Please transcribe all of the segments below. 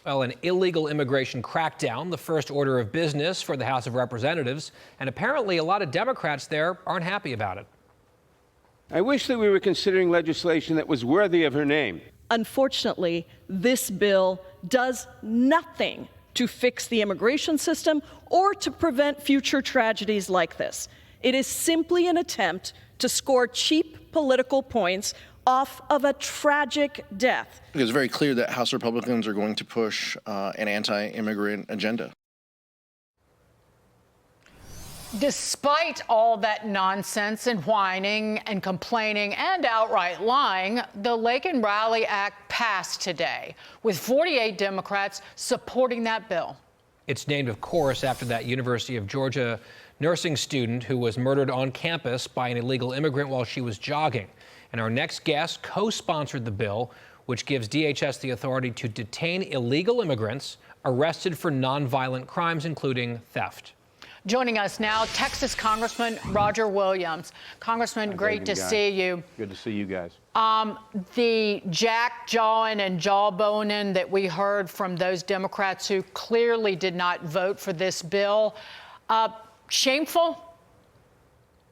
Well, an illegal immigration crackdown, the first order of business for the House of Representatives, and apparently a lot of Democrats there aren't happy about it. I wish that we were considering legislation that was worthy of her name. Unfortunately, this bill does nothing to fix the immigration system or to prevent future tragedies like this. It is simply an attempt to score cheap political points off of a tragic death. It's very clear that House Republicans are going to push an anti-immigrant agenda. Despite all that nonsense and whining and complaining and outright lying, the Laken Riley Act passed today, with 48 Democrats supporting that bill. It's named, of course, after that University of Georgia nursing student who was murdered on campus by an illegal immigrant while she was jogging. And our next guest co-sponsored the bill, which gives DHS the authority to detain illegal immigrants arrested for nonviolent crimes, including theft. Joining us now, Texas Congressman Roger Williams. Congressman, great to see you. Good to see you guys. The jack-jawing and jawboning that we heard from those Democrats who clearly did not vote for this bill, shameful?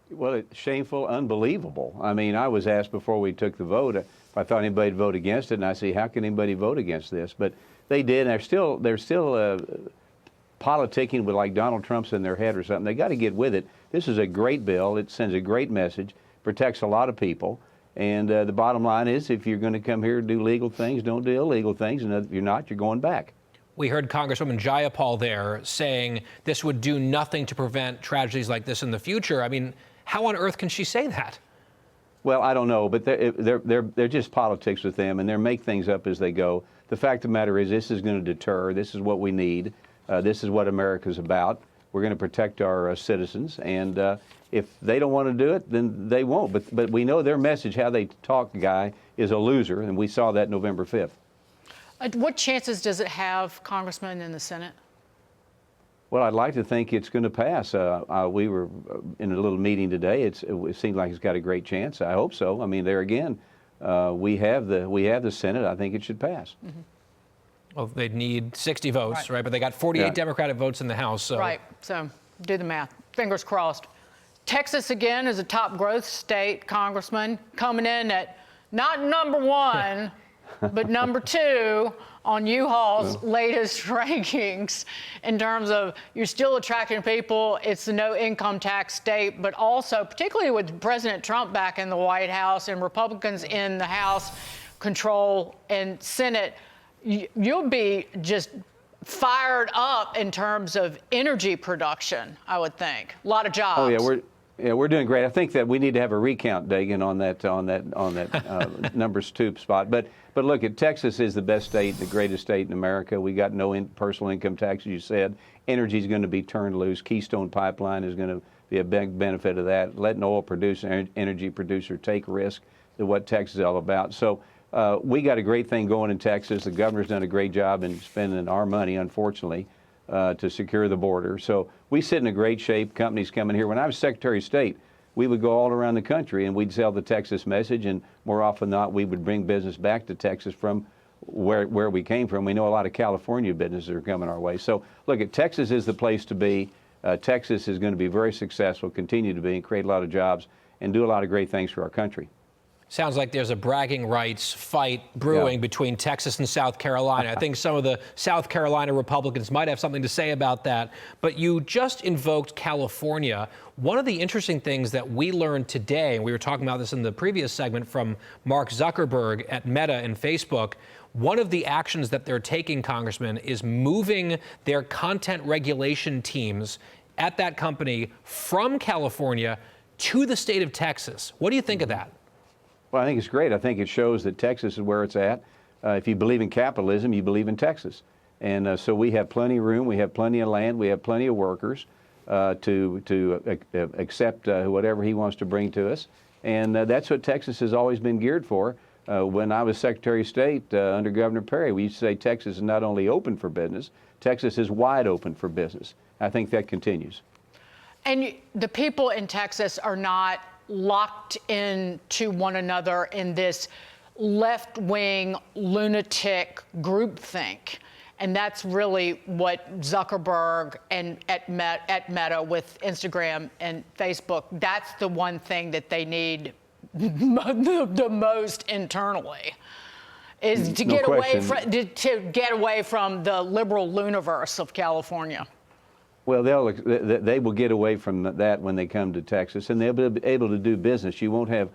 Well, it's shameful, unbelievable. I mean, I was asked before we took the vote if I thought anybody'd vote against it, and I say, how can anybody vote against this? But they did, and they're still politicking with like Donald Trump's in their head or something. They got to get with it. This is a great bill. It sends a great message, protects a lot of people. And the bottom line is, if you're going to come here and do legal things, don't do illegal things. And if you're not, you're going back. We heard Congresswoman Jayapal there saying this would do nothing to prevent tragedies like this in the future. I mean, how on earth can she say that? Well, I don't know, but they're just politics with them, and they make things up as they go. The fact of the matter is, this is going to deter. This is what we need. This is what America's about. We're going to protect our citizens, and if they don't want to do it, then they won't. But we know their message, how they talk, Guy, is a loser, and we saw that November 5th. What chances does it have, Congressman, in the Senate? Well, I'd like to think it's going to pass. We were in a little meeting today. It seems like it's got a great chance. I hope so. I mean, there again, we have the Senate. I think it should pass. Mm-hmm. Well, they'd need 60 votes, right? But they got 48 Democratic votes in the House. So. Right. So do the math. Fingers crossed. Texas, again, is a top growth state, Congressman, coming in at not number one, but number two on U-Haul's latest rankings in terms of you're still attracting people. It's the no income tax state, but also particularly with President Trump back in the White House and Republicans in the House control and Senate, you'll be just fired up in terms of energy production, I would think. A lot of jobs. Oh, yeah, we're doing great. I think that we need to have a recount, Dagan, on that numbers 2 spot. But look, Texas is the best state, the greatest state in America. We got no personal income tax, as you said. Energy is going to be turned loose. Keystone Pipeline is going to be a big benefit of that. Let an oil producer, energy producer, take risk to what Texas is all about. So we got a great thing going in Texas. The governor's done a great job in spending our money, unfortunately, to secure the border. So we sit in a great shape. Companies coming here. When I was Secretary of State, we would go all around the country and we'd sell the Texas message, and more often than not, we would bring business back to Texas from where we came from. We know a lot of California businesses are coming our way. So look, Texas is the place to be. Texas is going to be very successful, continue to be, and create a lot of jobs and do a lot of great things for our country. Sounds like there's a bragging rights fight brewing between Texas and South Carolina. I think some of the South Carolina Republicans might have something to say about that. But you just invoked California. One of the interesting things that we learned today, and we were talking about this in the previous segment from Mark Zuckerberg at Meta and Facebook, one of the actions that they're taking, Congressman, is moving their content regulation teams at that company from California to the state of Texas. What do you think of that? Well, I think it's great. I think it shows that Texas is where it's at. If you believe in capitalism, you believe in Texas. And so we have plenty of room, we have plenty of land, we have plenty of workers to accept whatever he wants to bring to us. And that's what Texas has always been geared for. When I was Secretary of State under Governor Perry, we used to say Texas is not only open for business, Texas is wide open for business. I think that continues. And the people in Texas are not locked into one another in this left-wing lunatic groupthink. And that's really what Zuckerberg and at Meta with Instagram and Facebook, that's the one thing that they need the most internally, is to get away from the liberal universe of California. Well, they will get away from that when they come to Texas, and they'll be able to do business. You won't have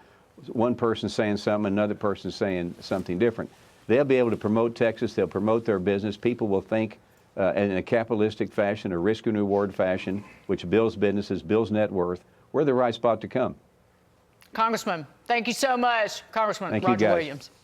one person saying something, another person saying something different. They'll be able to promote Texas. They'll promote their business. People will think in a capitalistic fashion, a risk and reward fashion, which builds businesses, builds net worth. We're the right spot to come. Congressman, thank you so much. Congressman Thank you, Roger guys. Williams.